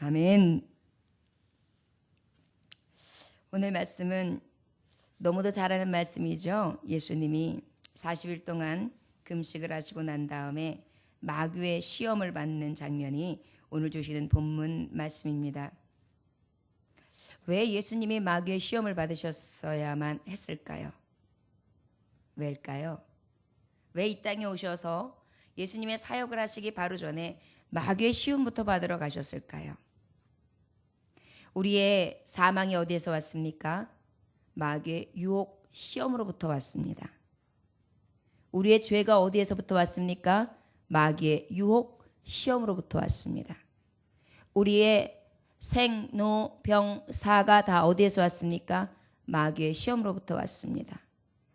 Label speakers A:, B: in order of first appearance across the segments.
A: 아멘. 오늘 말씀은 너무도 잘 아는 말씀이죠. 예수님이 40일 동안 금식을 하시고 난 다음에 마귀의 시험을 받는 장면이 오늘 주시는 본문 말씀입니다. 왜 예수님이 마귀의 시험을 받으셨어야만 했을까요? 왜일까요? 왜 이 땅에 오셔서 예수님의 사역을 하시기 바로 전에 마귀의 시험부터 받으러 가셨을까요? 우리의 사망이 어디에서 왔습니까? 마귀의 유혹 시험으로부터 왔습니다. 우리의 죄가 어디에서부터 왔습니까? 마귀의 유혹 시험으로부터 왔습니다. 우리의 생, 노, 병, 사가 다 어디에서 왔습니까? 마귀의 시험으로부터 왔습니다.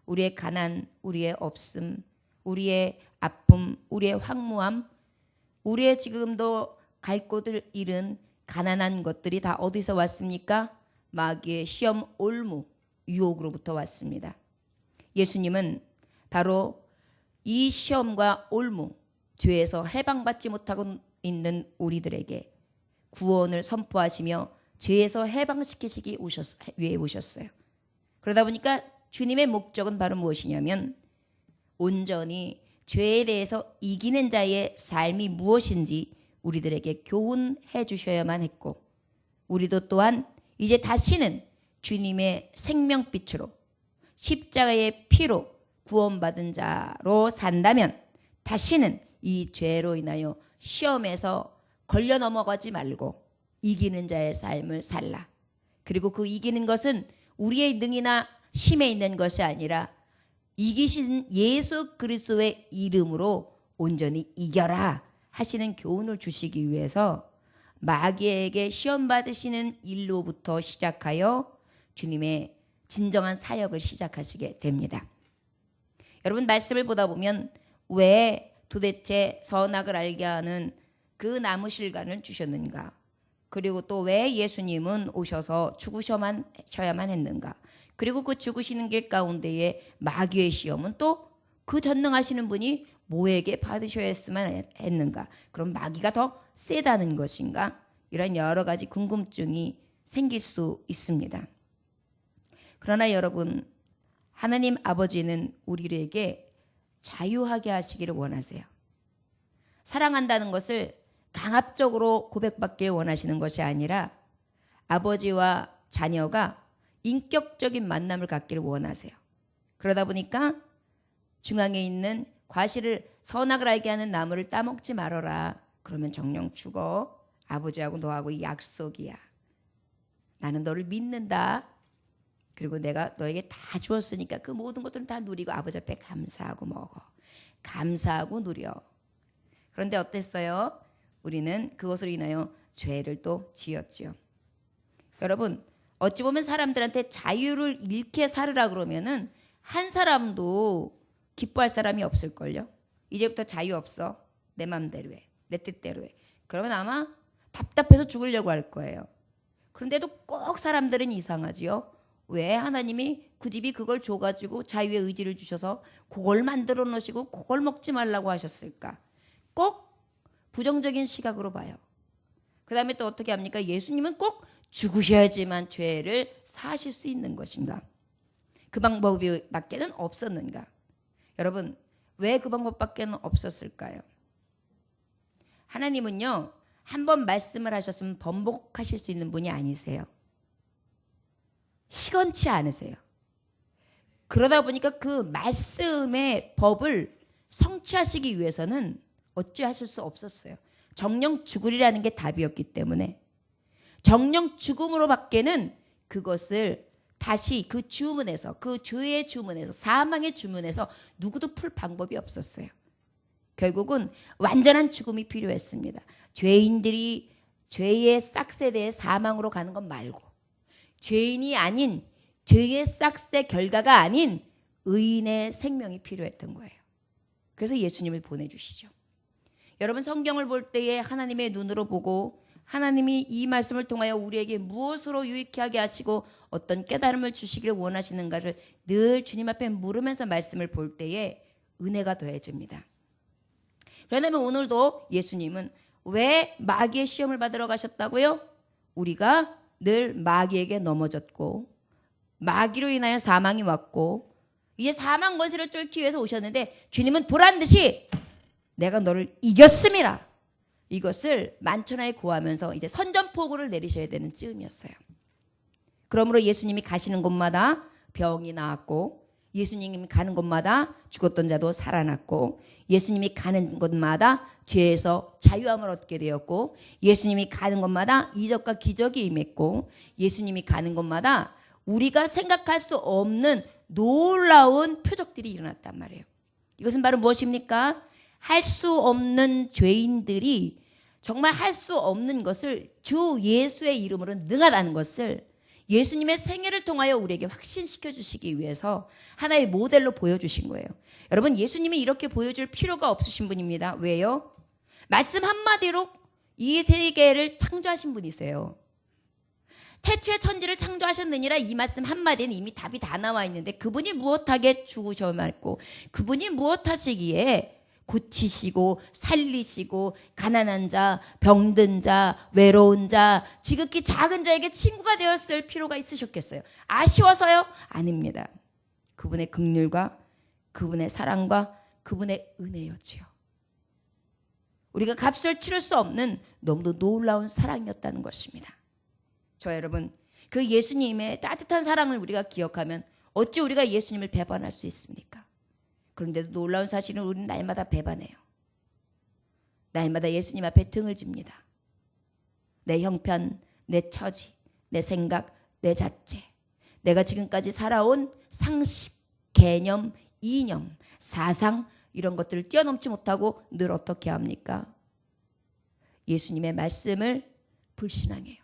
A: 우리의 가난, 우리의 없음, 우리의 아픔, 우리의 황무함, 우리의 지금도 갈 곳을 잃은 가난한 것들이 다 어디서 왔습니까? 마귀의 시험, 올무, 유혹으로부터 왔습니다. 예수님은 바로 이 시험과 올무, 죄에서 해방받지 못하고 있는 우리들에게 구원을 선포하시며 죄에서 해방시키시기 위해 오셨어요. 그러다 보니까 주님의 목적은 바로 무엇이냐면 온전히 죄에 대해서 이기는 자의 삶이 무엇인지 우리들에게 교훈해 주셔야만 했고, 우리도 또한 이제 다시는 주님의 생명빛으로 십자가의 피로 구원받은 자로 산다면 다시는 이 죄로 인하여 시험에서 걸려 넘어가지 말고 이기는 자의 삶을 살라. 그리고 그 이기는 것은 우리의 능이나 힘에 있는 것이 아니라 이기신 예수 그리스도의 이름으로 온전히 이겨라 하시는 교훈을 주시기 위해서 마귀에게 시험 받으시는 일로부터 시작하여 주님의 진정한 사역을 시작하시게 됩니다. 여러분, 말씀을 보다 보면 왜 도대체 선악을 알게 하는 그 나무 실과를 주셨는가? 그리고 또 왜 예수님은 오셔서 죽으셔야만 했는가? 그리고 그 죽으시는 길 가운데에 마귀의 시험은 또 그 전능하시는 분이 뭐에게 받으셔야 했는가? 그럼 마귀가 더 세다는 것인가? 이런 여러 가지 궁금증이 생길 수 있습니다. 그러나 여러분, 하나님 아버지는 우리에게 자유하게 하시기를 원하세요. 사랑한다는 것을 강압적으로 고백받길 원하시는 것이 아니라 아버지와 자녀가 인격적인 만남을 갖기를 원하세요. 그러다 보니까 중앙에 있는 과실을 선악을 알게 하는 나무를 따먹지 말아라. 그러면 정령 죽어. 아버지하고 너하고 약속이야. 나는 너를 믿는다. 그리고 내가 너에게 다 주었으니까 그 모든 것들은 다 누리고 아버지 앞에 감사하고 먹어. 감사하고 누려. 그런데 어땠어요? 우리는 그것으로 인하여 죄를 또 지었죠. 여러분, 어찌 보면 사람들한테 자유를 잃게 살으라 그러면은 한 사람도 기뻐할 사람이 없을걸요. 이제부터 자유 없어. 내 맘대로 해. 내 뜻대로 해. 그러면 아마 답답해서 죽으려고 할 거예요. 그런데도 꼭 사람들은 이상하지요. 왜 하나님이 굳이 그걸 줘가지고 자유의 의지를 주셔서 그걸 만들어 놓으시고 그걸 먹지 말라고 하셨을까? 꼭 부정적인 시각으로 봐요. 그 다음에 또 어떻게 합니까? 예수님은 꼭 죽으셔야지만 죄를 사실 수 있는 것인가? 그 방법이 밖에는 없었는가? 여러분, 왜 그 방법밖에는 없었을까요? 하나님은요, 한번 말씀을 하셨으면 번복하실 수 있는 분이 아니세요. 시건치 않으세요. 그러다 보니까 그 말씀의 법을 성취하시기 위해서는 어찌하실 수 없었어요. 정령 죽으리라는 게 답이었기 때문에 정령 죽음으로 밖에는 그것을 다시 그 주문에서, 그 죄의 주문에서, 사망의 주문에서 누구도 풀 방법이 없었어요. 결국은 완전한 죽음이 필요했습니다. 죄인들이 죄의 싹세대의 사망으로 가는 것 말고 죄인이 아닌, 죄의 싹세 결과가 아닌 의인의 생명이 필요했던 거예요. 그래서 예수님을 보내주시죠. 여러분, 성경을 볼 때에 하나님의 눈으로 보고 하나님이 이 말씀을 통하여 우리에게 무엇으로 유익케 하게 하시고 어떤 깨달음을 주시기를 원하시는가를 늘 주님 앞에 물으면서 말씀을 볼 때에 은혜가 더해집니다. 그러면 오늘도 예수님은 왜 마귀의 시험을 받으러 가셨다고요? 우리가 늘 마귀에게 넘어졌고 마귀로 인하여 사망이 왔고 이제 사망 권세를 뚫기 위해서 오셨는데 주님은 보란듯이 내가 너를 이겼음이라. 이것을 만천하에 고하면서 이제 선전포고를 내리셔야 되는 즈음이었어요. 그러므로 예수님이 가시는 곳마다 병이 나았고 예수님이 가는 곳마다 죽었던 자도 살아났고 예수님이 가는 곳마다 죄에서 자유함을 얻게 되었고 예수님이 가는 곳마다 이적과 기적이 임했고 예수님이 가는 곳마다 우리가 생각할 수 없는 놀라운 표적들이 일어났단 말이에요. 이것은 바로 무엇입니까? 할 수 없는 죄인들이 정말 할 수 없는 것을 주 예수의 이름으로 능하다는 것을 예수님의 생애를 통하여 우리에게 확신시켜 주시기 위해서 하나의 모델로 보여주신 거예요. 여러분, 예수님이 이렇게 보여줄 필요가 없으신 분입니다. 왜요? 말씀 한마디로 이 세계를 창조하신 분이세요. 태초에 천지를 창조하셨느니라 이 말씀 한마디는 이미 답이 다 나와 있는데 그분이 무엇하게 죽으셔말고 그분이 무엇하시기에 고치시고 살리시고 가난한 자, 병든 자, 외로운 자, 지극히 작은 자에게 친구가 되었을 필요가 있으셨겠어요? 아쉬워서요? 아닙니다. 그분의 긍휼과 그분의 사랑과 그분의 은혜였지요. 우리가 값을 치를 수 없는 너무도 놀라운 사랑이었다는 것입니다. 저 여러분, 그 예수님의 따뜻한 사랑을 우리가 기억하면 어찌 우리가 예수님을 배반할 수 있습니까? 그런데도 놀라운 사실은 우리는 날마다 배반해요. 날마다 예수님 앞에 등을 집니다. 내 형편, 내 처지, 내 생각, 내 자체, 내가 지금까지 살아온 상식, 개념, 이념, 사상 이런 것들을 뛰어넘지 못하고 늘 어떻게 합니까? 예수님의 말씀을 불신앙해요.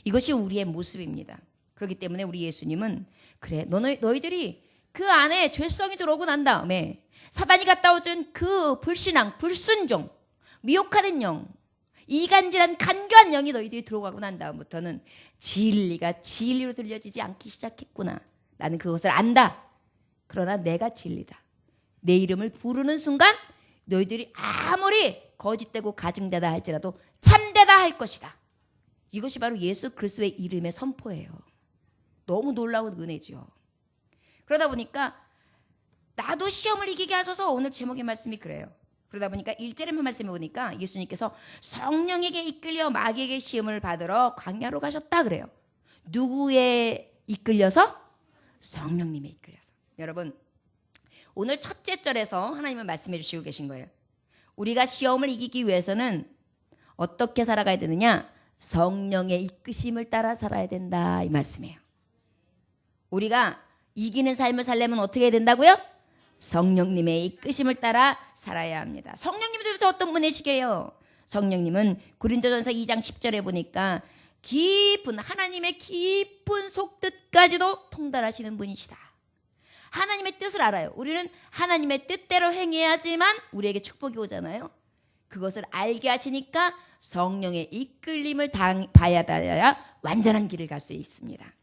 A: 이것이 우리의 모습입니다. 그렇기 때문에 우리 예수님은 그래 너희들이 그 안에 죄성이 들어오고 난 다음에 사단이 갖다 준 그 불신앙, 불순종, 미혹하는 영, 이간질한 간교한 영이 너희들이 들어가고 난 다음부터는 진리가 진리로 들려지지 않기 시작했구나. 나는 그것을 안다. 그러나 내가 진리다. 내 이름을 부르는 순간 너희들이 아무리 거짓되고 가증되다 할지라도 참되다 할 것이다. 이것이 바로 예수 그리스도의 이름의 선포예요. 너무 놀라운 은혜죠. 그러다 보니까 나도 시험을 이기게 하셔서 오늘 제목의 말씀이 그래요. 그러다 보니까 1절의 말씀에 보니까 예수님께서 성령에게 이끌려 마귀에게 시험을 받으러 광야로 가셨다 그래요. 누구에 이끌려서? 성령님에 이끌려서. 여러분, 오늘 첫째 절에서 하나님은 말씀해 주시고 계신 거예요. 우리가 시험을 이기기 위해서는 어떻게 살아가야 되느냐? 성령의 이끄심을 따라 살아야 된다 이 말씀이에요. 우리가 이기는 삶을 살려면 어떻게 해야 된다고요? 성령님의 이끄심을 따라 살아야 합니다. 성령님은 도대체 어떤 분이시게요? 성령님은 고린도전서 2장 10절에 보니까 깊은 하나님의 깊은 속뜻까지도 통달하시는 분이시다. 하나님의 뜻을 알아요. 우리는 하나님의 뜻대로 행해야지만 우리에게 축복이 오잖아요. 그것을 알게 하시니까 성령의 이끌림을 받아야 완전한 길을 갈 수 있습니다.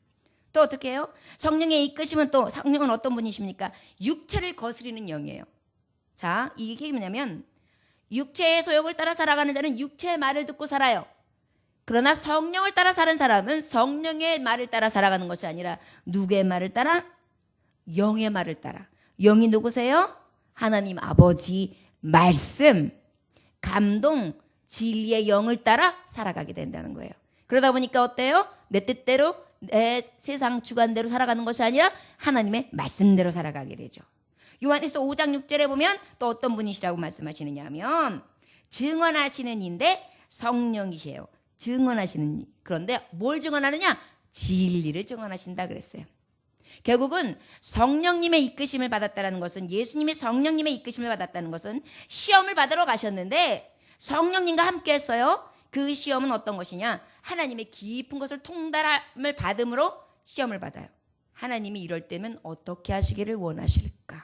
A: 또 어떻게 해요? 성령의 이끄심은 또 성령은 어떤 분이십니까? 육체를 거스리는 영이에요. 자, 이게 뭐냐면 육체의 소욕을 따라 살아가는 자는 육체의 말을 듣고 살아요. 그러나 성령을 따라 사는 사람은 성령의 말을 따라 살아가는 것이 아니라 누구의 말을 따라? 영의 말을 따라. 영이 누구세요? 하나님 아버지 말씀, 감동, 진리의 영을 따라 살아가게 된다는 거예요. 그러다 보니까 어때요? 내 뜻대로 내 세상 주관대로 살아가는 것이 아니라 하나님의 말씀대로 살아가게 되죠. 요한일서 5장 6절에 보면 또 어떤 분이시라고 말씀하시느냐 하면 증언하시는 이인데 성령이세요. 증언하시는 이. 그런데 뭘 증언하느냐? 진리를 증언하신다 그랬어요. 결국은 성령님의 이끄심을 받았다는 것은 예수님이 성령님의 이끄심을 받았다는 것은 시험을 받으러 가셨는데 성령님과 함께 했어요. 그 시험은 어떤 것이냐? 하나님의 깊은 것을 통달함을 받음으로 시험을 받아요. 하나님이 이럴 때면 어떻게 하시기를 원하실까?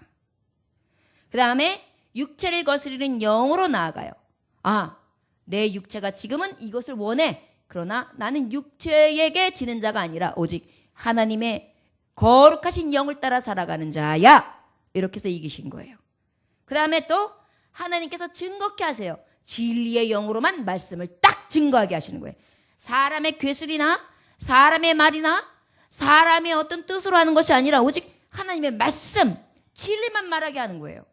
A: 그 다음에 육체를 거스르는 영으로 나아가요. 아, 내 육체가 지금은 이것을 원해. 그러나 나는 육체에게 지는 자가 아니라 오직 하나님의 거룩하신 영을 따라 살아가는 자야. 이렇게 해서 이기신 거예요. 그 다음에 또 하나님께서 증거케 하세요. 진리의 영으로만 말씀을 딱 증거하게 하시는 거예요. 사람의 괴술이나 사람의 말이나 사람의 어떤 뜻으로 하는 것이 아니라 오직 하나님의 말씀, 진리만 말하게 하는 거예요.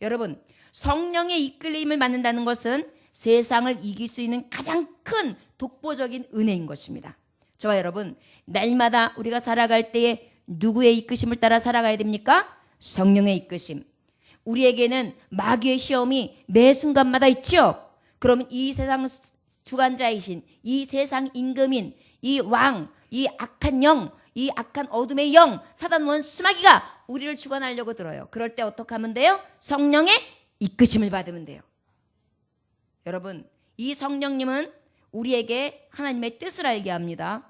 A: 여러분, 성령의 이끌림을 받는다는 것은 세상을 이길 수 있는 가장 큰 독보적인 은혜인 것입니다. 저와 여러분, 날마다 우리가 살아갈 때에 누구의 이끄심을 따라 살아가야 됩니까? 성령의 이끄심. 우리에게는 마귀의 시험이 매 순간마다 있죠. 그러면 이 세상 주관자이신, 이 세상 임금인, 이 왕, 이 악한 영, 이 악한 어둠의 영, 사단 원수마귀가 우리를 주관하려고 들어요. 그럴 때 어떻게 하면 돼요? 성령의 이끄심을 받으면 돼요. 여러분, 이 성령님은 우리에게 하나님의 뜻을 알게 합니다.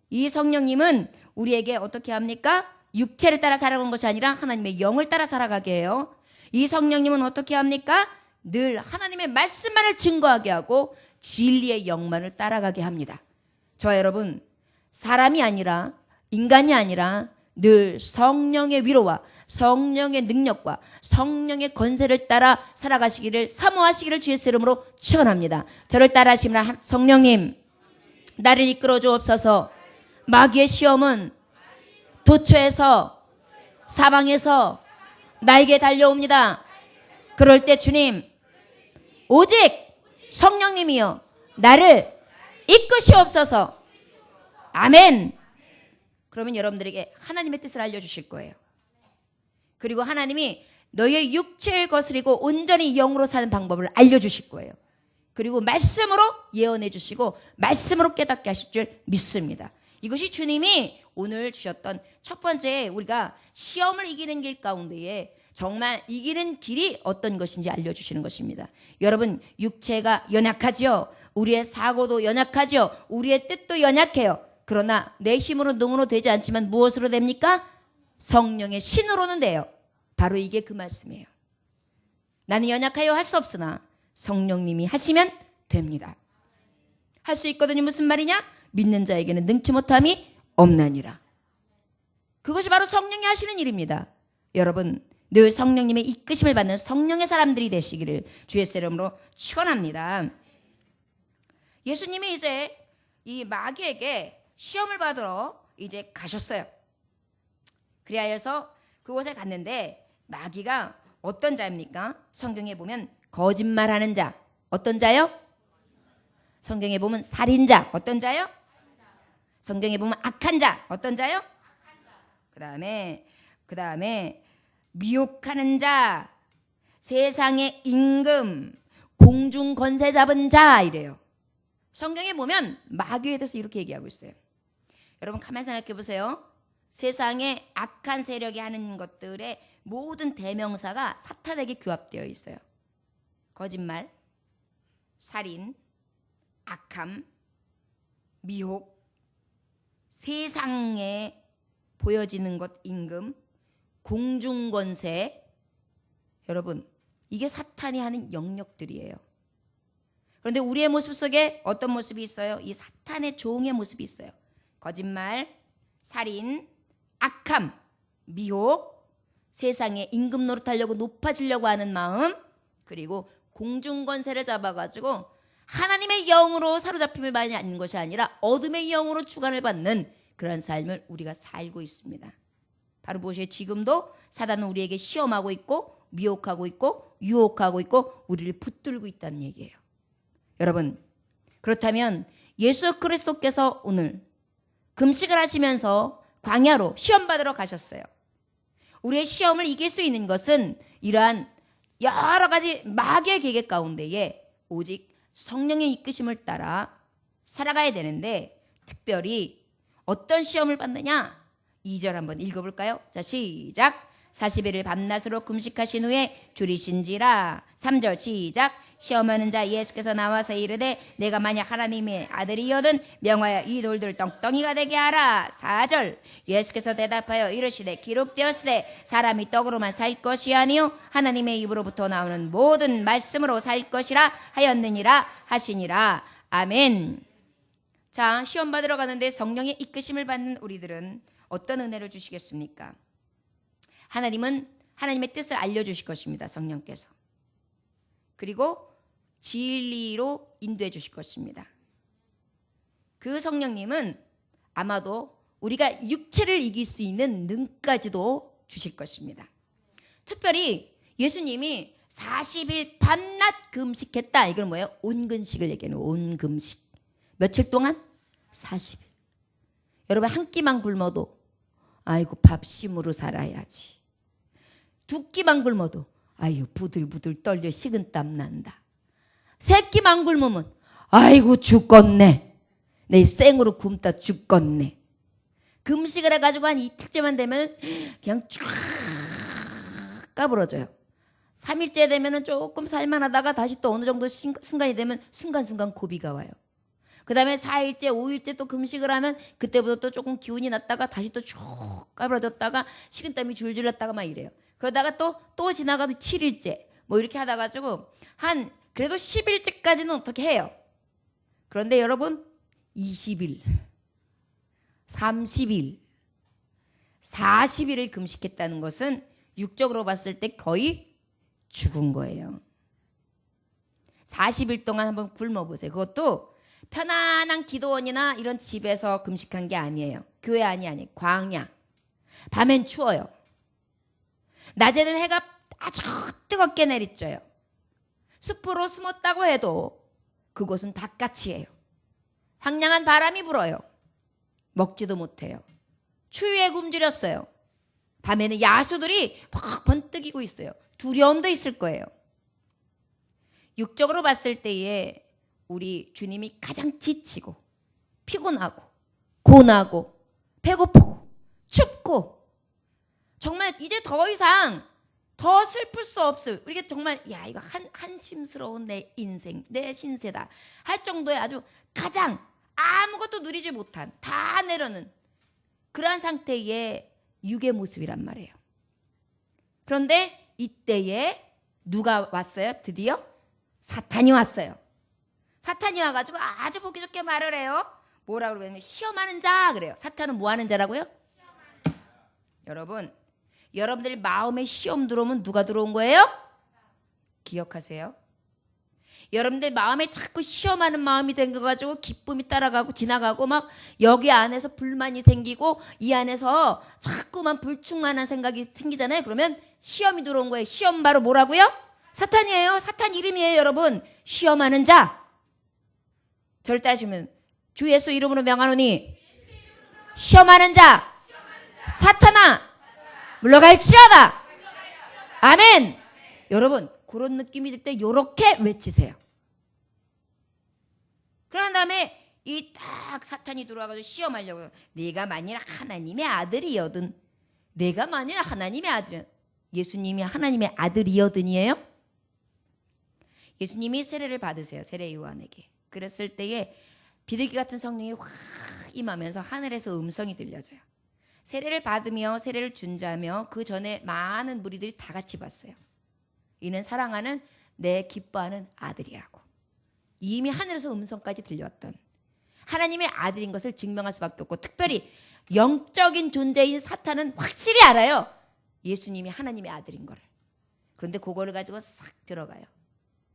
A: 이 성령님은 우리에게 어떻게 합니까? 육체를 따라 살아가는 것이 아니라 하나님의 영을 따라 살아가게 해요. 이 성령님은 어떻게 합니까? 늘 하나님의 말씀만을 증거하게 하고 진리의 영만을 따라가게 합니다. 저와 여러분, 사람이 아니라 인간이 아니라 늘 성령의 위로와 성령의 능력과 성령의 권세를 따라 살아가시기를 사모하시기를 주의 이름으로 축원합니다. 저를 따라하시면 성령님, 나를 이끌어 주옵소서. 마귀의 시험은 도처에서 사방에서 나에게 달려옵니다. 그럴 때 주님, 오직 성령님이여 나를 이끄시옵소서. 아멘. 그러면 여러분들에게 하나님의 뜻을 알려주실 거예요. 그리고 하나님이 너의 육체를 거스리고 온전히 영으로 사는 방법을 알려주실 거예요. 그리고 말씀으로 예언해 주시고 말씀으로 깨닫게 하실 줄 믿습니다. 이것이 주님이 오늘 주셨던 첫 번째, 우리가 시험을 이기는 길 가운데에 정말 이기는 길이 어떤 것인지 알려주시는 것입니다. 여러분, 육체가 연약하지요. 우리의 사고도 연약하지요. 우리의 뜻도 연약해요. 그러나 내 힘으로 능으로 되지 않지만 무엇으로 됩니까? 성령의 신으로는 돼요. 바로 이게 그 말씀이에요. 나는 연약하여 할 수 없으나 성령님이 하시면 됩니다. 할 수 있거든요. 무슨 말이냐? 믿는 자에게는 능치 못함이 없나니라. 그것이 바로 성령이 하시는 일입니다. 여러분, 늘 성령님의 이끄심을 받는 성령의 사람들이 되시기를 주의 이름으로 축원합니다. 예수님이 이제 이 마귀에게 시험을 받으러 이제 가셨어요. 그리하여서 그곳에 갔는데 마귀가 어떤 자입니까? 성경에 보면 거짓말하는 자. 어떤 자요? 성경에 보면 살인자. 어떤 자요? 성경에 보면 악한 자. 어떤 자요? 그 다음에 미혹하는 자, 세상의 임금, 공중 권세 잡은 자 이래요. 성경에 보면 마귀에 대해서 이렇게 얘기하고 있어요. 여러분 가만히 생각해 보세요. 세상에 악한 세력이 하는 것들의 모든 대명사가 사탄에게 규합되어 있어요. 거짓말, 살인, 악함, 미혹, 세상에 보여지는 것 임금, 공중권세. 여러분, 이게 사탄이 하는 영역들이에요. 그런데 우리의 모습 속에 어떤 모습이 있어요? 이 사탄의 종의 모습이 있어요. 거짓말, 살인, 악함, 미혹, 세상에 임금 노릇하려고 높아지려고 하는 마음, 그리고 공중권세를 잡아가지고 하나님의 영으로 사로잡힘을 받는 것이 아니라 어둠의 영으로 주관을 받는 그런 삶을 우리가 살고 있습니다. 바로 무엇이에요? 지금도 사단은 우리에게 시험하고 있고 미혹하고 있고 유혹하고 있고 우리를 붙들고 있다는 얘기예요. 여러분, 그렇다면 예수 그리스도께서 오늘 금식을 하시면서 광야로 시험 받으러 가셨어요. 우리의 시험을 이길 수 있는 것은 이러한 여러 가지 마귀의 계획 가운데에 오직 성령의 이끄심을 따라 살아가야 되는데, 특별히 어떤 시험을 받느냐? 2절 한번 읽어볼까요? 자, 시작. 40일을 밤낮으로 금식하신 후에 줄이신지라. 3절 시작. 시험하는 자 예수께서 나와서 이르되 내가 만약 하나님의 아들이여든 명하여 이 돌들 떡덩이가 되게 하라. 4절 예수께서 대답하여 이르시되 기록되었으되 사람이 떡으로만 살 것이 아니요 하나님의 입으로부터 나오는 모든 말씀으로 살 것이라 하였느니라 하시니라. 아멘. 자, 시험 받으러 가는데 성령의 이끄심을 받는 우리들은 어떤 은혜를 주시겠습니까? 하나님은 하나님의 뜻을 알려주실 것입니다. 성령께서. 그리고 진리로 인도해 주실 것입니다. 그 성령님은 아마도 우리가 육체를 이길 수 있는 능까지도 주실 것입니다. 특별히 예수님이 40일 밤낮 금식했다. 이건 뭐예요? 온금식을 얘기하는 온금식. 며칠 동안? 40일. 여러분 한 끼만 굶어도 아이고 밥심으로 살아야지. 두 끼만 굶어도 아이고 부들부들 떨려 식은땀 난다. 세 끼만 굶으면 아이고 죽겠네. 내 생으로 굶다 죽겠네. 금식을 해가지고 한 이틀째만 되면 그냥 쫙 까부러져요. 3일째 되면 조금 살만하다가 다시 또 어느 정도 순간이 되면 순간순간 고비가 와요. 그 다음에 4일째, 5일째 또 금식을 하면 그때부터 또 조금 기운이 났다가 다시 또 쭉 까부러졌다가 식은땀이 줄줄 났다가 막 이래요. 그러다가 또 지나가도 7일째 뭐 이렇게 하다 가지고 한 그래도 10일째까지는 어떻게 해요. 그런데 여러분 20일, 30일, 40일을 금식했다는 것은 육적으로 봤을 때 거의 죽은 거예요. 40일 동안 한번 굶어보세요. 그것도 편안한 기도원이나 이런 집에서 금식한 게 아니에요. 교회 아니에요. 광야. 밤엔 추워요. 낮에는 해가 아주 뜨겁게 내리쬐요. 숲으로 숨었다고 해도 그곳은 바깥이에요. 황량한 바람이 불어요. 먹지도 못해요. 추위에 굶주렸어요. 밤에는 야수들이 막 번뜩이고 있어요. 두려움도 있을 거예요. 육적으로 봤을 때에 우리 주님이 가장 지치고 피곤하고 고나고 배고프고 춥고 정말 이제 더 이상 더 슬플 수 없을 우리가 정말 야 이거 한심스러운 내 인생 내 신세다 할 정도의 아주 가장 아무것도 누리지 못한 다 내려는 그러한 상태의 육의 모습이란 말이에요. 그런데 이때에 누가 왔어요? 드디어 사탄이 왔어요. 사탄이 와가지고 아주 보기 좋게 말을 해요. 뭐라고 그러냐면 시험하는 자 그래요. 사탄은 뭐 하는 자라고요? 여러분 여러분들 마음에 시험 들어오면 누가 들어온 거예요? 기억하세요. 여러분들 마음에 자꾸 시험하는 마음이 생겨가지고 기쁨이 따라가고 지나가고 막 여기 안에서 불만이 생기고 이 안에서 자꾸만 불충만한 생각이 생기잖아요. 그러면 시험이 들어온 거예요. 시험 바로 뭐라고요? 사탄이에요. 사탄 이름이에요. 여러분 시험하는 자. 저를 따르시면 주 예수 이름으로 명하노니 시험하는 자 사탄아 물러갈지어다. 아멘. 여러분 그런 느낌이 들 때 요렇게 외치세요. 그런 다음에 이 딱 사탄이 들어와가지고 시험하려고요. 내가 만일 하나님의 아들이여든 내가 만일 하나님의 아들이여 예수님이 하나님의 아들이여든이에요. 예수님이 세례를 받으세요. 세례 요한에게. 그랬을 때에 비둘기 같은 성령이 확 임하면서 하늘에서 음성이 들려져요. 세례를 받으며 세례를 준 자며 그 전에 많은 무리들이 다 같이 봤어요. 이는 사랑하는 내 기뻐하는 아들이라고. 이미 하늘에서 음성까지 들려왔던 하나님의 아들인 것을 증명할 수밖에 없고 특별히 영적인 존재인 사탄은 확실히 알아요. 예수님이 하나님의 아들인 거를. 그런데 그거를 가지고 싹 들어가요.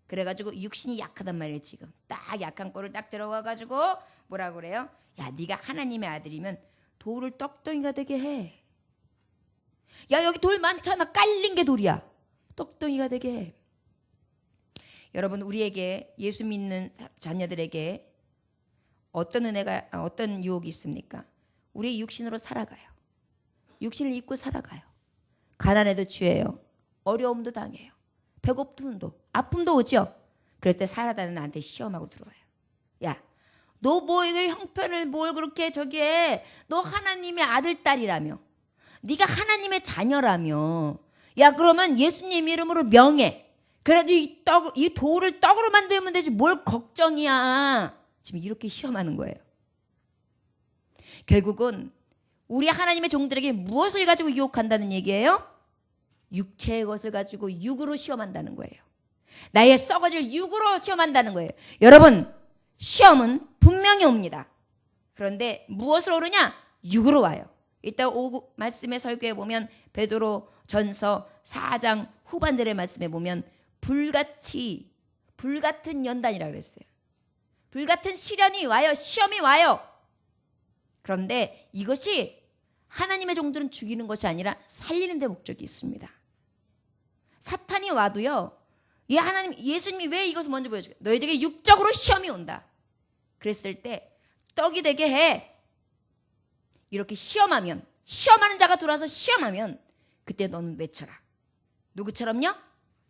A: 그래가지고 육신이 약하단 말이에요. 지금 딱 약한 꼴을 딱 들어가가지고 뭐라고 그래요? 야 네가 하나님의 아들이면 돌을 떡덩이가 되게 해. 야 여기 돌 많잖아. 깔린 게 돌이야. 떡덩이가 되게 해. 여러분 우리에게 예수 믿는 자녀들에게 어떤 은혜가 어떤 유혹이 있습니까? 우리 육신으로 살아가요. 육신을 입고 살아가요. 가난해도 취해요. 어려움도 당해요. 배고픔도 아픔도 오죠. 그럴 때 살아다니는 나한테 시험하고 들어와요. 야 너 뭐 이거 형편을 뭘 그렇게 저기해. 너 하나님의 아들 딸이라며. 네가 하나님의 자녀라며. 야 그러면 예수님 이름으로 명해. 그래도 이 돌을 떡으로 만들면 되지 뭘 걱정이야. 지금 이렇게 시험하는 거예요. 결국은 우리 하나님의 종들에게 무엇을 가지고 유혹한다는 얘기예요? 육체의 것을 가지고 육으로 시험한다는 거예요. 나의 썩어질 육으로 시험한다는 거예요. 여러분 시험은 분명히 옵니다. 그런데 무엇으로 오르냐? 육으로 와요. 이따 말씀의 설교에 보면 베드로 전서 4장 후반절의 말씀에 보면 불같이 불같은 연단이라 그랬어요. 불같은 시련이 와요. 시험이 와요. 그런데 이것이 하나님의 종들은 죽이는 것이 아니라 살리는 데 목적이 있습니다. 사탄이 와도요. 예수님이 왜 이것을 먼저 보여줄까요? 너희들에게 육적으로 시험이 온다. 그랬을 때 떡이 되게 해. 이렇게 시험하면, 시험하는 자가 들어와서 시험하면 그때 너는 외쳐라. 누구처럼요?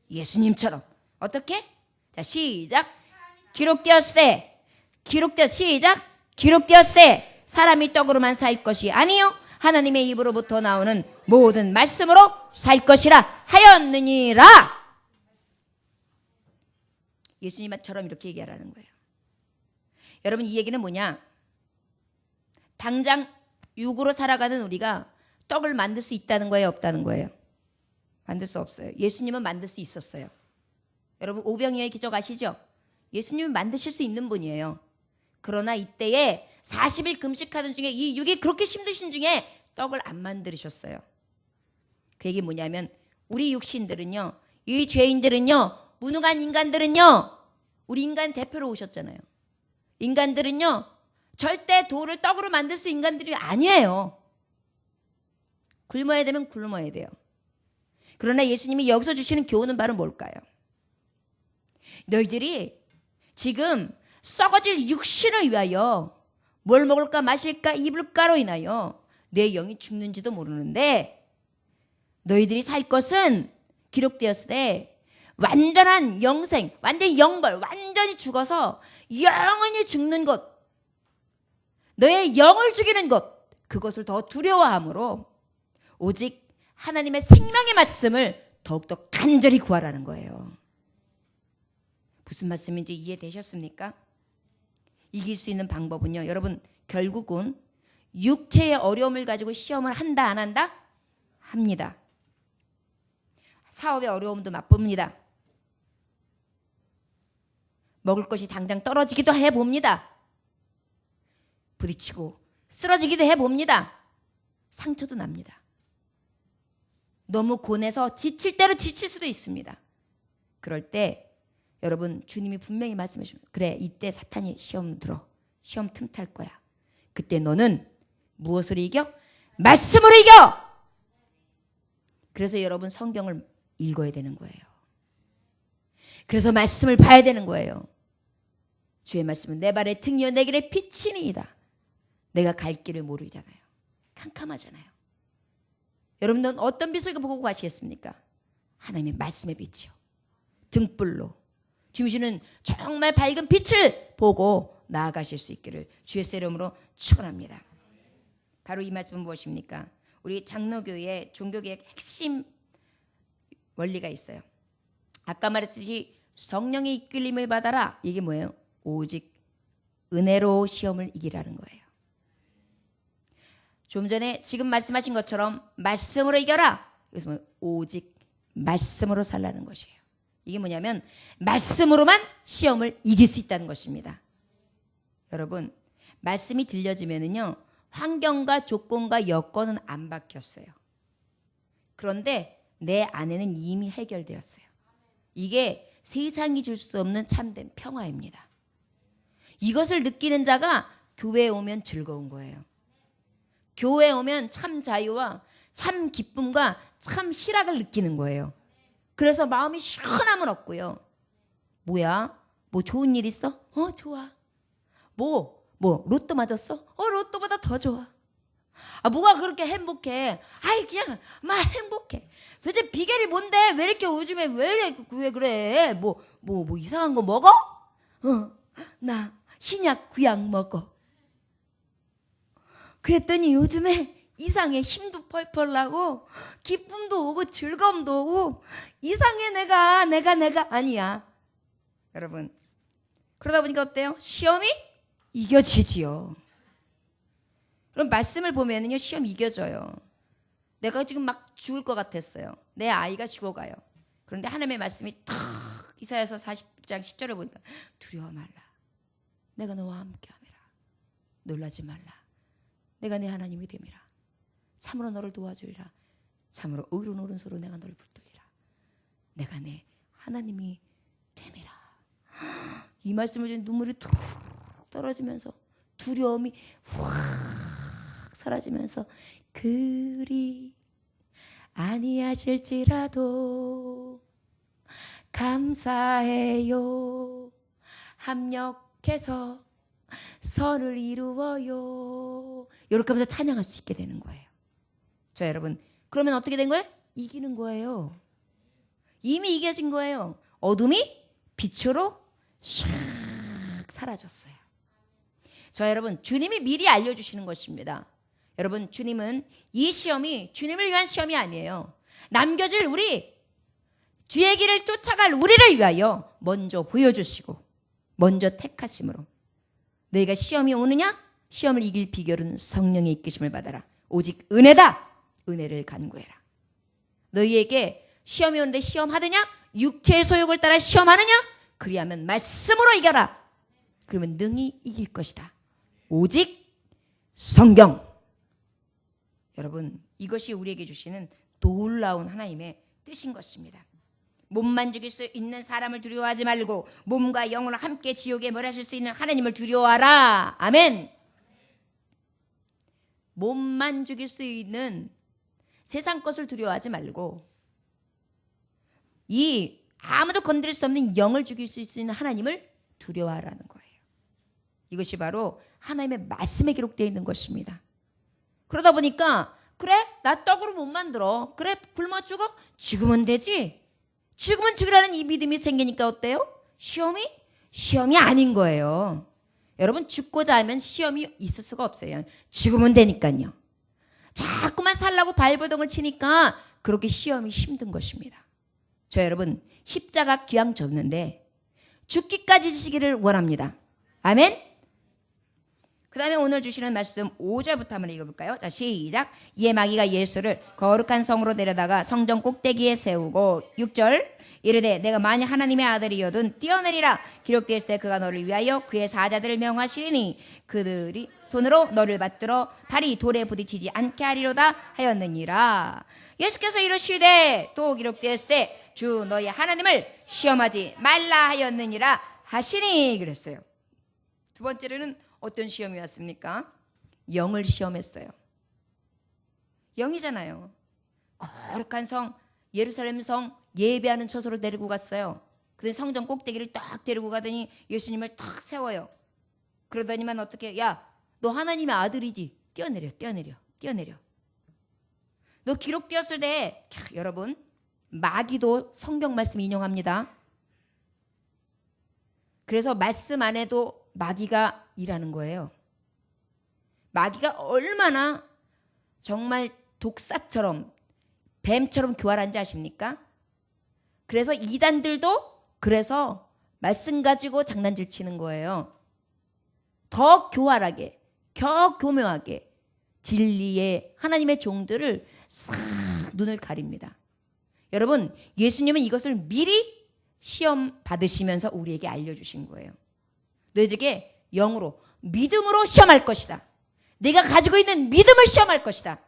A: 예수님처럼. 어떻게? 자, 시작. 기록되었으되 시작. 기록되었으되 사람이 떡으로만 살 것이 아니요 하나님의 입으로부터 나오는 모든 말씀으로 살 것이라 하였느니라. 예수님처럼 이렇게 얘기하라는 거예요. 여러분, 이 얘기는 뭐냐? 당장 육으로 살아가는 우리가 떡을 만들 수 있다는 거예요, 없다는 거예요? 만들 수 없어요. 예수님은 만들 수 있었어요. 여러분, 오병이어의 기적 아시죠? 예수님은 만드실 수 있는 분이에요. 그러나 이때에 40일 금식하던 중에 이 육이 그렇게 힘드신 중에 떡을 안 만들으셨어요. 그 얘기 뭐냐면 우리 육신들은요, 이 죄인들은요, 무능한 인간들은요, 우리 인간 대표로 오셨잖아요. 인간들은요, 절대 돌을 떡으로 만들 수 인간들이 아니에요. 굶어야 되면 굶어야 돼요. 그러나 예수님이 여기서 주시는 교훈은 바로 뭘까요? 너희들이 지금 썩어질 육신을 위하여 뭘 먹을까 마실까 입을까로 인하여 내 영이 죽는지도 모르는데 너희들이 살 것은 기록되었을 때 완전한 영생, 완전히 영벌, 완전히 죽어서 영원히 죽는 것, 너의 영을 죽이는 것, 그것을 더 두려워함으로 오직 하나님의 생명의 말씀을 더욱더 간절히 구하라는 거예요. 무슨 말씀인지 이해되셨습니까? 이길 수 있는 방법은요, 여러분, 결국은 육체의 어려움을 가지고 시험을 한다 안 한다? 합니다. 사업의 어려움도 맛봅니다. 먹을 것이 당장 떨어지기도 해봅니다. 부딪히고 쓰러지기도 해봅니다. 상처도 납니다. 너무 고뇌서 지칠 대로 지칠 수도 있습니다. 그럴 때 여러분, 주님이 분명히 말씀해 주십니다. 그래, 이때 사탄이 시험 들어. 시험 틈탈 거야. 그때 너는 무엇으로 이겨? 말씀으로 이겨! 그래서 여러분, 성경을 읽어야 되는 거예요. 그래서 말씀을 봐야 되는 거예요. 주의 말씀은 내 발의 등이요 내 길의 빛이니이다. 내가 갈 길을 모르잖아요. 캄캄하잖아요. 여러분들은 어떤 빛을 보고 가시겠습니까? 하나님의 말씀의 빛이요. 등불로 주시는 정말 밝은 빛을 보고 나아가실 수 있기를 주의 이름으로 축원합니다. 바로 이 말씀은 무엇입니까? 우리 장로교의 종교개혁 핵심 원리가 있어요. 아까 말했듯이 성령의 이끌림을 받아라. 이게 뭐예요? 오직 은혜로 시험을 이기라는 거예요. 좀 전에 지금 말씀하신 것처럼 말씀으로 이겨라. 그래서 뭐 오직 말씀으로 살라는 것이에요. 이게 뭐냐면 말씀으로만 시험을 이길 수 있다는 것입니다. 여러분, 말씀이 들려지면은요, 환경과 조건과 여건은 안 바뀌었어요. 그런데 내 안에는 이미 해결되었어요. 이게 세상이 줄 수 없는 참된 평화입니다. 이것을 느끼는 자가 교회에 오면 즐거운 거예요. 교회에 오면 참 자유와 참 기쁨과 참 희락을 느끼는 거예요. 그래서 마음이 시원함은 없고요. 뭐야? 뭐 좋은 일 있어? 좋아. 뭐 로또 맞았어? 로또보다 더 좋아. 뭐가 그렇게 행복해? 그냥 막 행복해. 도대체 비결이 뭔데? 왜 이렇게 요즘에 왜 그래? 뭐 이상한 거 먹어? 나 신약 구약 먹어. 그랬더니 요즘에 이상해. 힘도 펄펄 나고 기쁨도 오고 즐거움도 오고 이상해. 내가 아니야. 여러분, 그러다 보니까 어때요? 시험이 이겨지지요. 그럼 말씀을 보면은요, 시험 이겨져요. 내가 지금 막 죽을 것 같았어요. 내 아이가 죽어가요. 그런데 하나님의 말씀이 탁 이사야서 40장 10절을 보니까 두려워 말라. 내가 너와 함께함이라. 놀라지 말라. 내가 네 하나님이 됨이라. 참으로 너를 도와주리라. 참으로 의로운 오른손으로 내가 너를 붙들리라. 내가 내 하나님이 됨이라. 이 말씀을 듣는 눈물이 툭 떨어지면서 두려움이 확 사라지면서 그리 아니하실지라도 감사해요. 합력해서 선을 이루어요. 이렇게 하면서 찬양할 수 있게 되는 거예요. 저 여러분, 그러면 어떻게 된 거예요? 이기는 거예요. 이미 이겨진 거예요. 어둠이 빛으로 샥 사라졌어요. 저 여러분, 주님이 미리 알려주시는 것입니다. 여러분, 주님은 이 시험이 주님을 위한 시험이 아니에요. 남겨질 우리, 주의 길을 쫓아갈 우리를 위하여 먼저 보여주시고 먼저 택하심으로 너희가 시험이 오느냐? 시험을 이길 비결은 성령의 이끄심을 받아라. 오직 은혜다. 은혜를 간구해라. 너희에게 시험이 오는데 시험하느냐? 육체의 소욕을 따라 시험하느냐? 그리하면 말씀으로 이겨라. 그러면 능히 이길 것이다. 오직 성경. 여러분, 이것이 우리에게 주시는 놀라운 하나님의 뜻인 것입니다. 몸만 죽일 수 있는 사람을 두려워하지 말고 몸과 영을 함께 지옥에 몰아실 수 있는 하나님을 두려워하라. 아멘. 몸만 죽일 수 있는 세상 것을 두려워하지 말고 이 아무도 건드릴 수 없는 영을 죽일 수 있는 하나님을 두려워하라는 거예요. 이것이 바로 하나님의 말씀에 기록되어 있는 것입니다. 그러다 보니까 그래? 나 떡으로 못 만들어. 그래? 굶어 죽어? 죽으면 되지. 죽으면 죽으라는 이 믿음이 생기니까 어때요? 시험이 아닌 거예요. 여러분, 죽고자 하면 시험이 있을 수가 없어요. 죽으면 되니까요. 자꾸만 살라고 발버둥을 치니까 그렇게 시험이 힘든 것입니다. 저 여러분, 십자가 귀양 졌는데 죽기까지 지시기를 원합니다. 아멘. 그 다음에 오늘 주시는 말씀 5절부터 한번 읽어볼까요? 자, 시작. 이에 마귀가 예수를 거룩한 성으로 데려다가 성전 꼭대기에 세우고 6절 이르되 내가 만일 하나님의 아들이여든 뛰어내리라. 기록되었을 때 그가 너를 위하여 그의 사자들을 명하시리니 그들이 손으로 너를 받들어 발이 돌에 부딪히지 않게 하리로다 하였느니라. 예수께서 이르시되 또 기록되었을 때 주 너희 하나님을 시험하지 말라 하였느니라 하시니 그랬어요. 두 번째로는 어떤 시험이 왔습니까? 영을 시험했어요. 영이잖아요. 거룩한 성, 예루살렘 성 예배하는 처소로 데리고 갔어요. 그래서 성전 꼭대기를 딱 데리고 가더니 예수님을 탁 세워요. 그러더니만 어떻게, 야, 너 하나님의 아들이지? 뛰어내려. 너 기록되었을 때, 여러분, 마귀도 성경 말씀 인용합니다. 그래서 말씀 안에도 마귀가 일하는 거예요. 마귀가 얼마나 정말 독사처럼 뱀처럼 교활한지 아십니까? 그래서 이단들도 그래서 말씀 가지고 장난질 치는 거예요. 더 교활하게, 교묘하게 진리의 하나님의 종들을 싹 눈을 가립니다. 여러분, 예수님은 이것을 미리 시험 받으시면서 우리에게 알려주신 거예요. 너희들에게 영으로 믿음으로 시험할 것이다. 내가 가지고 있는 믿음을 시험할 것이다.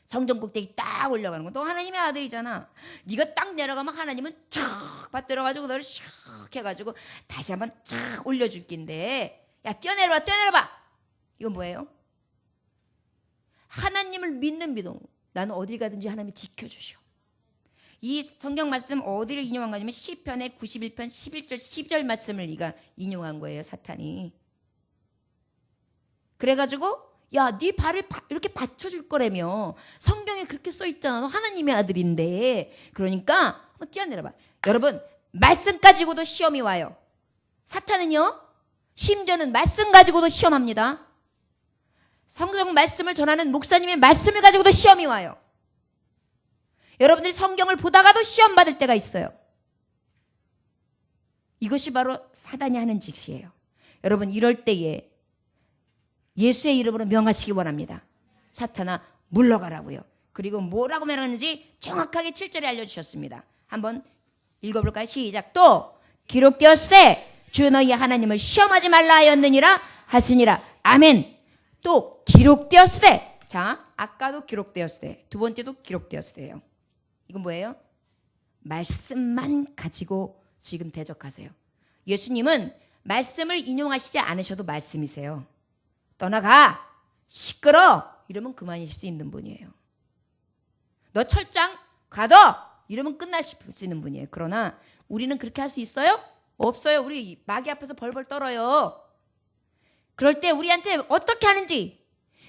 A: 성전 꼭대기 딱 올라가는 거. 너 하나님의 아들이잖아. 네가 딱 내려가면 하나님은 쫙 받들어가지고 너를 샥 해가지고 다시 한번 쫙 올려줄 낀데, 야, 뛰어내려봐. 이건 뭐예요? 하나님을 믿는 믿음. 나는 어딜 가든지 하나님이 지켜주셔. 이 성경 말씀 어디를 인용한 거냐면 시편의 91편 11절 12절 말씀을 네가 인용한 거예요, 사탄이. 그래가지고 야, 네 발을 이렇게 받쳐줄 거라며. 성경에 그렇게 써있잖아. 너 하나님의 아들인데. 그러니까 한번 뛰어내려봐. 여러분, 말씀 가지고도 시험이 와요. 사탄은요, 심지어는 말씀 가지고도 시험합니다. 성경 말씀을 전하는 목사님의 말씀을 가지고도 시험이 와요. 여러분들이 성경을 보다가도 시험 받을 때가 있어요. 이것이 바로 사단이 하는 짓이에요. 여러분, 이럴 때에 예수의 이름으로 명하시기 원합니다. 사탄아, 물러가라고요. 그리고 뭐라고 말하는지 정확하게 7절에 알려주셨습니다. 한번 읽어볼까요? 시작. 또 기록되었을 때 주 너희 하나님을 시험하지 말라 하였느니라 하시니라. 아멘. 또 기록되었을 때, 자, 아까도 기록되었을 때, 두 번째도 기록되었을 때예요. 이건 뭐예요? 말씀만 가지고 지금 대적하세요. 예수님은 말씀을 인용하시지 않으셔도 말씀이세요. 떠나가, 시끄러, 이러면 그만이실 수 있는 분이에요. 너 철장 가둬, 이러면 끝나실 수 있는 분이에요. 그러나 우리는 그렇게 할 수 있어요? 없어요. 우리 마귀 앞에서 벌벌 떨어요. 그럴 때 우리한테 어떻게 하는지,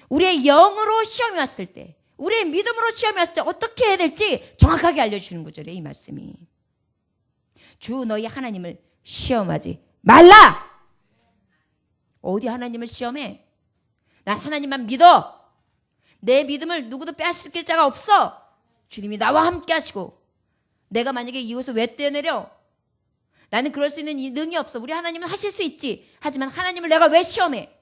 A: 우리의 영으로 시험이 왔을 때, 우리의 믿음으로 시험이 왔을 때 어떻게 해야 될지 정확하게 알려주시는 구절이에요. 이 말씀이. 주 너희 하나님을 시험하지 말라. 어디 하나님을 시험해? 난 하나님만 믿어. 내 믿음을 누구도 빼앗길 자가 없어. 주님이 나와 함께 하시고, 내가 만약에 이곳을 왜 뛰어내려? 나는 그럴 수 있는 능이 없어. 우리 하나님은 하실 수 있지. 하지만 하나님을 내가 왜 시험해?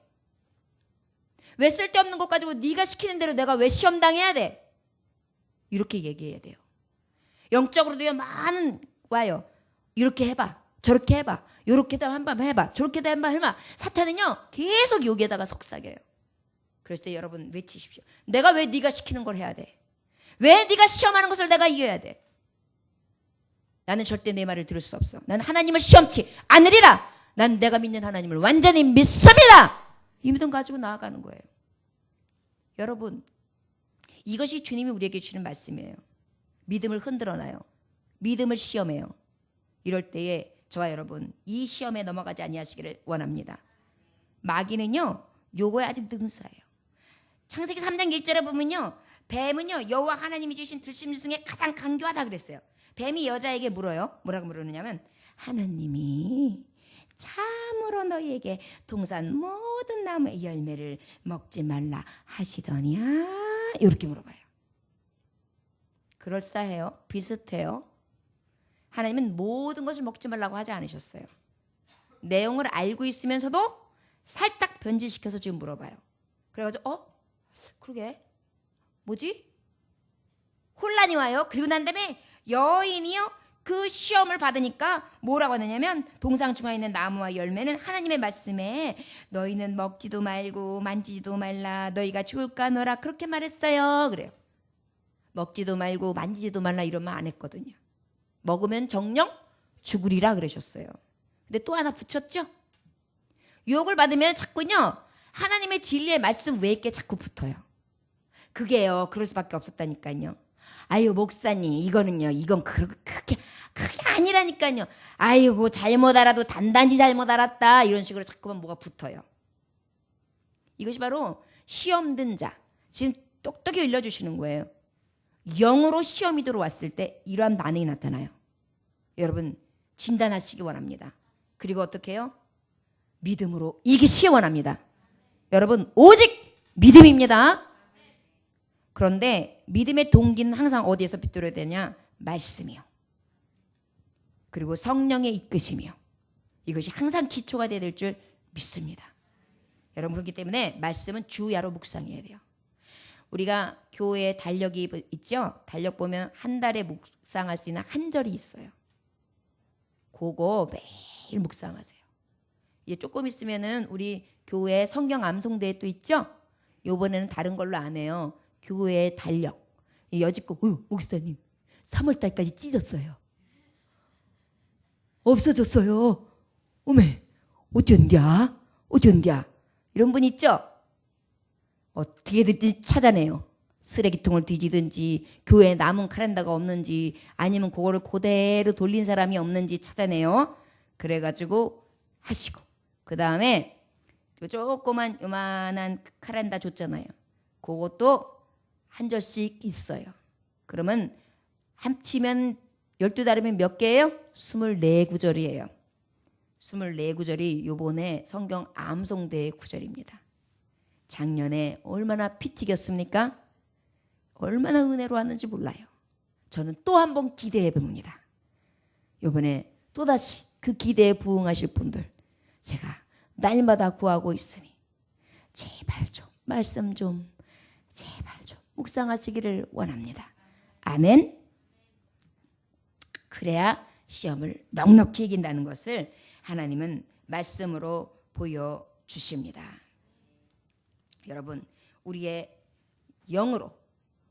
A: 왜 쓸데없는 것 가지고 네가 시키는 대로 내가 왜 시험 당해야 돼? 이렇게 얘기해야 돼요. 영적으로도요, 많은 와요. 이렇게 해봐, 저렇게 해봐, 이렇게도 한번 해봐, 저렇게도 한번 해봐. 사탄은요 계속 여기에다가 속삭여요. 그럴 때 여러분 외치십시오. 내가 왜 네가 시키는 걸 해야 돼? 왜 네가 시험하는 것을 내가 이겨야 돼? 나는 절대 내 말을 들을 수 없어. 난 하나님을 시험치 않으리라. 난 내가 믿는 하나님을 완전히 믿습니다. 이 믿음 가지고 나아가는 거예요. 여러분, 이것이 주님이 우리에게 주는 말씀이에요. 믿음을 흔들어놔요. 믿음을 시험해요. 이럴 때에 저와 여러분 이 시험에 넘어가지 아니하시기를 원합니다. 마귀는요 요거에 아주 능사예요. 창세기 3장 1절에 보면요, 뱀은요 여호와 하나님이 주신 들짐승 중에 가장 강교하다 그랬어요. 뱀이 여자에게 물어요. 뭐라고 물으냐면, 하나님이 참으로 너희에게 동산 모든 나무의 열매를 먹지 말라 하시더냐? 이렇게 물어봐요. 그럴싸해요? 비슷해요? 하나님은 모든 것을 먹지 말라고 하지 않으셨어요. 내용을 알고 있으면서도 살짝 변질시켜서 지금 물어봐요. 그래가지고 그러게 뭐지? 혼란이 와요. 그리고 난 다음에 여인이요 그 시험을 받으니까 뭐라고 하느냐면, 동상 중앙에 있는 나무와 열매는 하나님의 말씀에 너희는 먹지도 말고 만지지도 말라 너희가 죽을까 하노라 그렇게 말했어요. 그래요. 먹지도 말고 만지지도 말라 이런 말 안 했거든요. 먹으면 정령 죽으리라 그러셨어요. 근데 또 하나 붙였죠. 유혹을 받으면 자꾸요 하나님의 진리의 말씀 외에 게 자꾸 붙어요. 그게요 그럴 수밖에 없었다니까요. 아유 목사님 이거는요 이건 그게 아니라니까요. 아이고 잘못 알아도 단단히 잘못 알았다 이런 식으로 자꾸만 뭐가 붙어요. 이것이 바로 시험 든 자, 지금 똑똑히 일러주시는 거예요. 영으로 시험이 들어왔을 때 이러한 반응이 나타나요. 여러분 진단하시기 원합니다. 그리고 어떻게 해요? 믿음으로 이기시기 원합니다. 여러분 오직 믿음입니다. 그런데 믿음의 동기는 항상 어디에서 빗들어야 되냐? 말씀이요. 그리고 성령의 이끄심이요. 이것이 항상 기초가 되어야 될 줄 믿습니다. 여러분 그렇기 때문에 말씀은 주야로 묵상해야 돼요. 우리가 교회에 달력이 있죠? 달력 보면 한 달에 묵상할 수 있는 한 절이 있어요. 그거 매일 묵상하세요. 이제 조금 있으면은 우리 교회 성경 암송대회 또 있죠? 요번에는 다른 걸로 안 해요. 교회 달력. 여집고 목사님 3월달까지 찢었어요. 없어졌어요. 어메 어쩐디야? 이런 분 있죠? 어떻게든지 찾아내요. 쓰레기통을 뒤지든지 교회에 남은 카렌다가 없는지 아니면 그거를 그대로 돌린 사람이 없는지 찾아내요. 그래가지고 하시고 그 다음에 조그만 요만한 카렌다 줬잖아요. 그것도 한 절씩 있어요. 그러면 합치면 12달이면 몇 개예요? 24구절이에요. 24구절이 요번에 성경 암송대의 구절입니다. 작년에 얼마나 피 튀겼습니까? 얼마나 은혜로 왔는지 몰라요. 저는 또 한 번 기대해 봅니다. 요번에 또다시 그 기대에 부응하실 분들 제가 날마다 구하고 있으니 제발 좀 말씀 좀 제발 좀 묵상하시기를 원합니다. 아멘. 그래야 시험을 넉넉히 이긴다는 것을 하나님은 말씀으로 보여주십니다. 여러분 우리의 영으로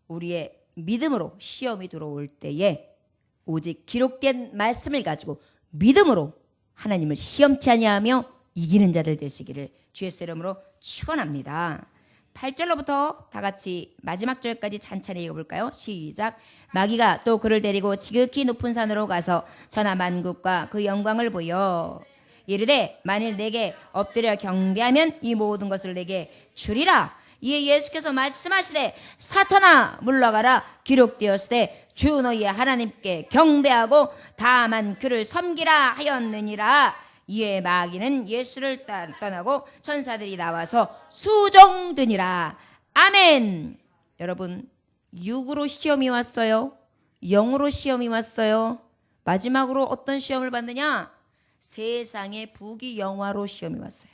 A: 우리의 믿음으로 시험이 들어올 때에 오직 기록된 말씀을 가지고 믿음으로 하나님을 시험치 아니하며 이기는 자들 되시기를 주의 이름으로 축원합니다. 8절로부터 다 같이 마지막 절까지 찬찬히 읽어볼까요? 시작. 마귀가 또 그를 데리고 지극히 높은 산으로 가서 천하 만국과 그 영광을 보여 이르되 만일 내게 엎드려 경배하면 이 모든 것을 내게 주리라. 이에 예수께서 말씀하시되 사탄아 물러가라. 기록되었으되 주 너희의 하나님께 경배하고 다만 그를 섬기라 하였느니라. 이에 마귀는 예수를 떠나고 천사들이 나와서 수종드니라. 아멘. 여러분, 육으로 시험이 왔어요? 영으로 시험이 왔어요? 마지막으로 어떤 시험을 받느냐? 세상의 부귀영화로 시험이 왔어요.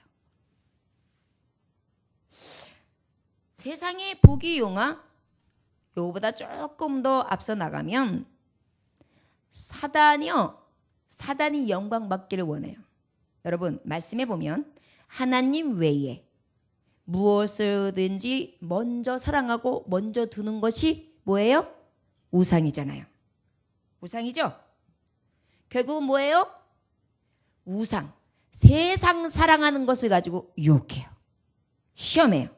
A: 세상의 부귀영화? 요거보다 조금 더 앞서 나가면 사단이 영광 받기를 원해요. 여러분, 말씀해 보면 하나님 외에 무엇을든지 먼저 사랑하고 먼저 두는 것이 뭐예요? 우상이잖아요. 우상이죠? 결국은 뭐예요? 우상. 세상 사랑하는 것을 가지고 유혹해요. 시험해요.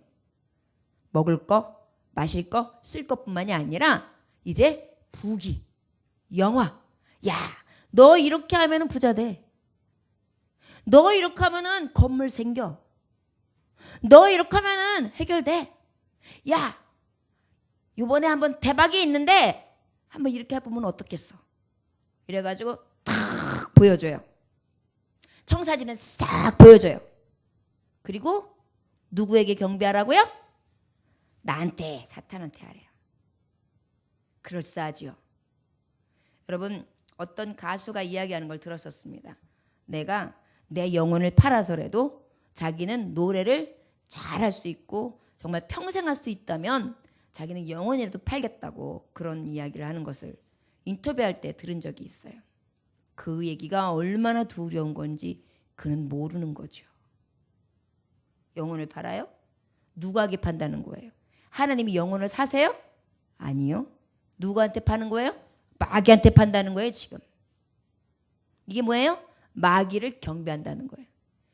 A: 먹을 거, 마실 거, 쓸 것뿐만이 아니라 이제 부귀, 영화. 야, 너 이렇게 하면은 부자 돼. 너 이렇게 하면은 건물 생겨. 너 이렇게 하면은 해결돼. 야, 이번에 한번 대박이 있는데 한번 이렇게 해보면 어떻겠어? 이래가지고 탁 보여줘요. 청사진을 싹 보여줘요. 그리고 누구에게 경배하라고요? 나한테, 사탄한테 하래요. 그럴싸하지요. 여러분, 어떤 가수가 이야기하는 걸 들었었습니다. 내가 내 영혼을 팔아서라도 자기는 노래를 잘할 수 있고 정말 평생 할 수 있다면 자기는 영혼이라도 팔겠다고 그런 이야기를 하는 것을 인터뷰할 때 들은 적이 있어요. 그 얘기가 얼마나 두려운 건지 그는 모르는 거죠. 영혼을 팔아요? 누구에게 판다는 거예요? 하나님이 영혼을 사세요? 아니요. 누구한테 파는 거예요? 마귀한테 판다는 거예요, 지금. 이게 뭐예요? 마귀를 경배한다는 거예요.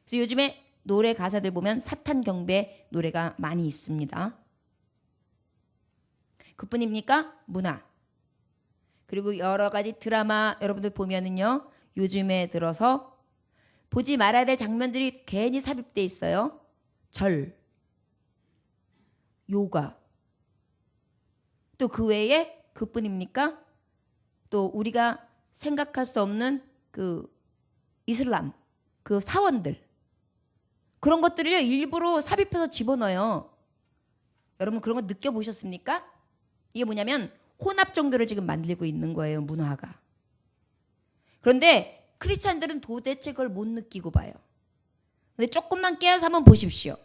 A: 그래서 요즘에 노래 가사들 보면 사탄 경배 노래가 많이 있습니다. 그뿐입니까? 문화. 그리고 여러 가지 드라마 여러분들 보면은요. 요즘에 들어서 보지 말아야 될 장면들이 괜히 삽입돼 있어요. 절, 요가. 또 그 외에 그뿐입니까? 또 우리가 생각할 수 없는 그 이슬람, 그 사원들. 그런 것들을 일부러 삽입해서 집어넣어요. 여러분 그런 거 느껴보셨습니까? 이게 뭐냐면 혼합 정도를 지금 만들고 있는 거예요, 문화가. 그런데 크리스찬들은 도대체 그걸 못 느끼고 봐요. 근데 조금만 깨어서 한번 보십시오.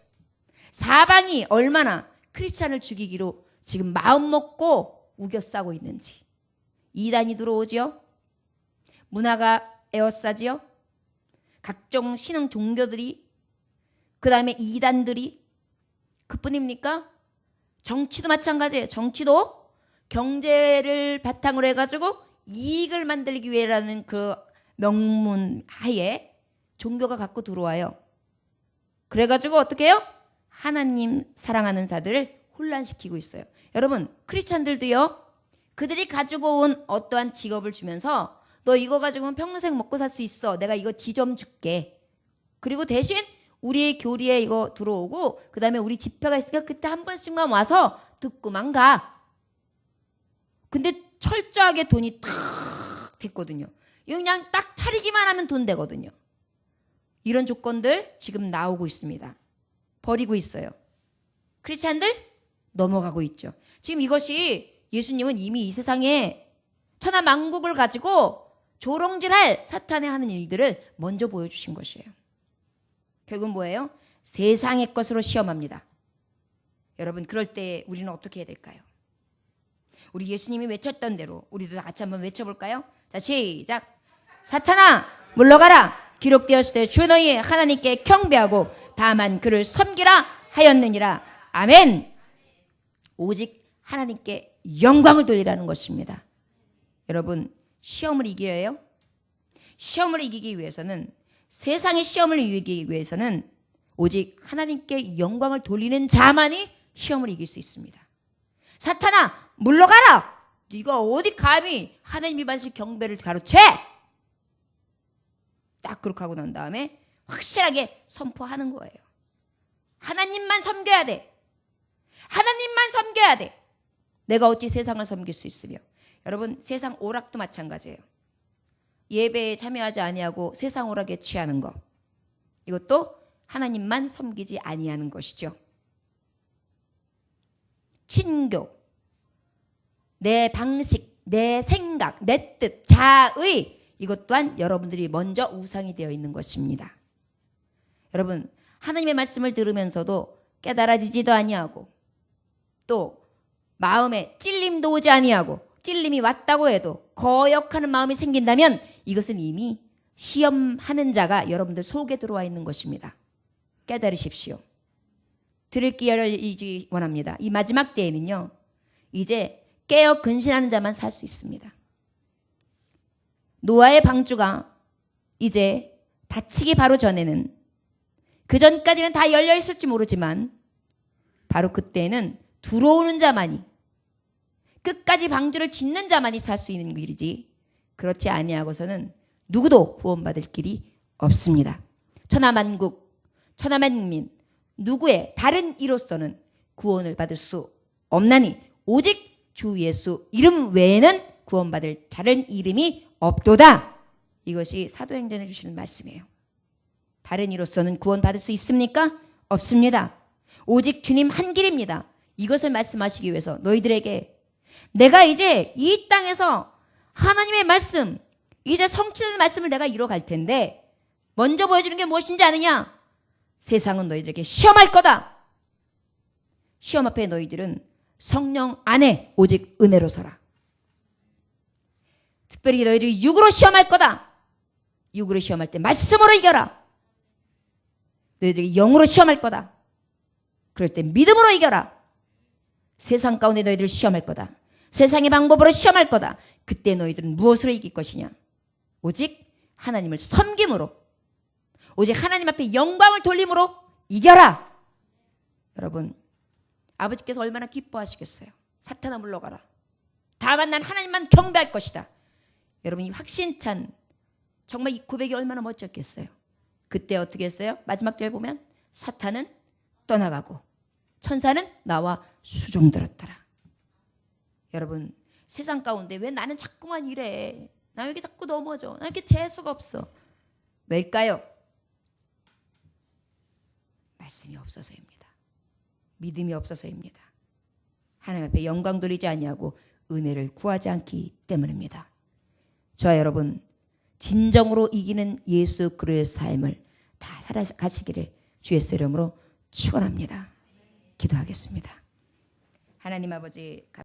A: 사방이 얼마나 크리스찬을 죽이기로 지금 마음 먹고 우겨싸고 있는지. 이단이 들어오지요. 문화가 에워싸지요. 각종 신흥 종교들이, 그 다음에 이단들이. 그뿐입니까? 정치도 마찬가지예요. 정치도 경제를 바탕으로 해가지고 이익을 만들기 위해라는 그 명문 하에 종교가 갖고 들어와요. 그래가지고 어떻게 해요? 하나님 사랑하는 자들을 혼란시키고 있어요. 여러분, 크리스찬들도요. 그들이 가지고 온 어떠한 직업을 주면서 너 이거 가지고는 평생 먹고 살 수 있어. 내가 이거 지점 줄게. 그리고 대신 우리의 교리에 이거 들어오고 그 다음에 우리 집회가 있으니까 그때 한 번씩만 와서 듣고만 가. 근데 철저하게 돈이 탁 됐거든요. 이거 그냥 딱 차리기만 하면 돈 되거든요. 이런 조건들 지금 나오고 있습니다. 버리고 있어요. 크리스찬들 넘어가고 있죠. 지금 이것이 예수님은 이미 이 세상에 천하 만국을 가지고 조롱질할 사탄의 하는 일들을 먼저 보여주신 것이에요. 결국은 뭐예요? 세상의 것으로 시험합니다. 여러분 그럴 때 우리는 어떻게 해야 될까요? 우리 예수님이 외쳤던 대로 우리도 다 같이 한번 외쳐볼까요? 자 시작. 사탄아 물러가라. 기록되었을 때 주 너희 하나님께 경배하고 다만 그를 섬기라 하였느니라. 아멘. 오직 하나님께 영광을 돌리라는 것입니다. 여러분 시험을 이겨요? 시험을 이기기 위해서는 세상의 시험을 이기기 위해서는 오직 하나님께 영광을 돌리는 자만이 시험을 이길 수 있습니다. 사탄아, 물러가라! 네가 어디 감히 하나님이 받으실 경배를 가로채? 딱 그렇게 하고 난 다음에 확실하게 선포하는 거예요. 하나님만 섬겨야 돼. 하나님만 섬겨야 돼. 내가 어찌 세상을 섬길 수 있으며. 여러분, 세상 오락도 마찬가지예요. 예배에 참여하지 아니하고 세상 오락에 취하는 거. 이것도 하나님만 섬기지 아니하는 것이죠. 친교, 내 방식, 내 생각, 내 뜻, 자의, 이것 또한 여러분들이 먼저 우상이 되어 있는 것입니다. 여러분, 하나님의 말씀을 들으면서도 깨달아지지도 아니하고 또 마음에 찔림도 오지 아니하고 찔림이 왔다고 해도 거역하는 마음이 생긴다면 이것은 이미 시험하는 자가 여러분들 속에 들어와 있는 것입니다. 깨달으십시오. 들을 귀 열리기 원합니다. 이 마지막 때에는요, 이제 깨어 근신하는 자만 살 수 있습니다. 노아의 방주가 이제 닫히기 바로 전에는, 그 전까지는 다 열려 있을지 모르지만 바로 그때는 들어오는 자만이, 끝까지 방주를 짓는 자만이 살 수 있는 길이지, 그렇지 아니하고서는 누구도 구원받을 길이 없습니다. 천하만국, 천하만민, 누구의 다른 이로서는 구원을 받을 수 없나니 오직 주 예수 이름 외에는 구원받을 다른 이름이 없도다. 이것이 사도행전에 주시는 말씀이에요. 다른 이로서는 구원받을 수 있습니까? 없습니다. 오직 주님 한 길입니다. 이것을 말씀하시기 위해서 너희들에게 내가 이제 이 땅에서 하나님의 말씀, 이제 성취되는 말씀을 내가 이뤄갈 텐데 먼저 보여주는 게 무엇인지 아느냐? 세상은 너희들에게 시험할 거다. 시험 앞에 너희들은 성령 안에 오직 은혜로 서라. 특별히 너희들이 육으로 시험할 거다. 육으로 시험할 때 말씀으로 이겨라. 너희들이 영으로 시험할 거다. 그럴 때 믿음으로 이겨라. 세상 가운데 너희들을 시험할 거다. 세상의 방법으로 시험할 거다. 그때 너희들은 무엇으로 이길 것이냐? 오직 하나님을 섬김으로, 오직 하나님 앞에 영광을 돌림으로 이겨라. 여러분, 아버지께서 얼마나 기뻐하시겠어요? 사탄아 물러가라. 다만 난 하나님만 경배할 것이다. 여러분, 이 확신찬, 정말 이 고백이 얼마나 멋졌겠어요? 그때 어떻게 했어요? 마지막 절에 보면 사탄은 떠나가고 천사는 나와 수종들었더라. 여러분, 세상 가운데 왜 나는 자꾸만 이래? 나 왜 이렇게 자꾸 넘어져? 나 왜 이렇게 재수가 없어? 왜일까요? 말씀이 없어서입니다. 믿음이 없어서입니다. 하나님 앞에 영광 돌리지 아니하고 은혜를 구하지 않기 때문입니다. 저와 여러분, 진정으로 이기는 예수 그리스도의 삶을 다 살아가시기를 주 예수 이름으로 축원합니다. 기도하겠습니다. 하나님 아버지,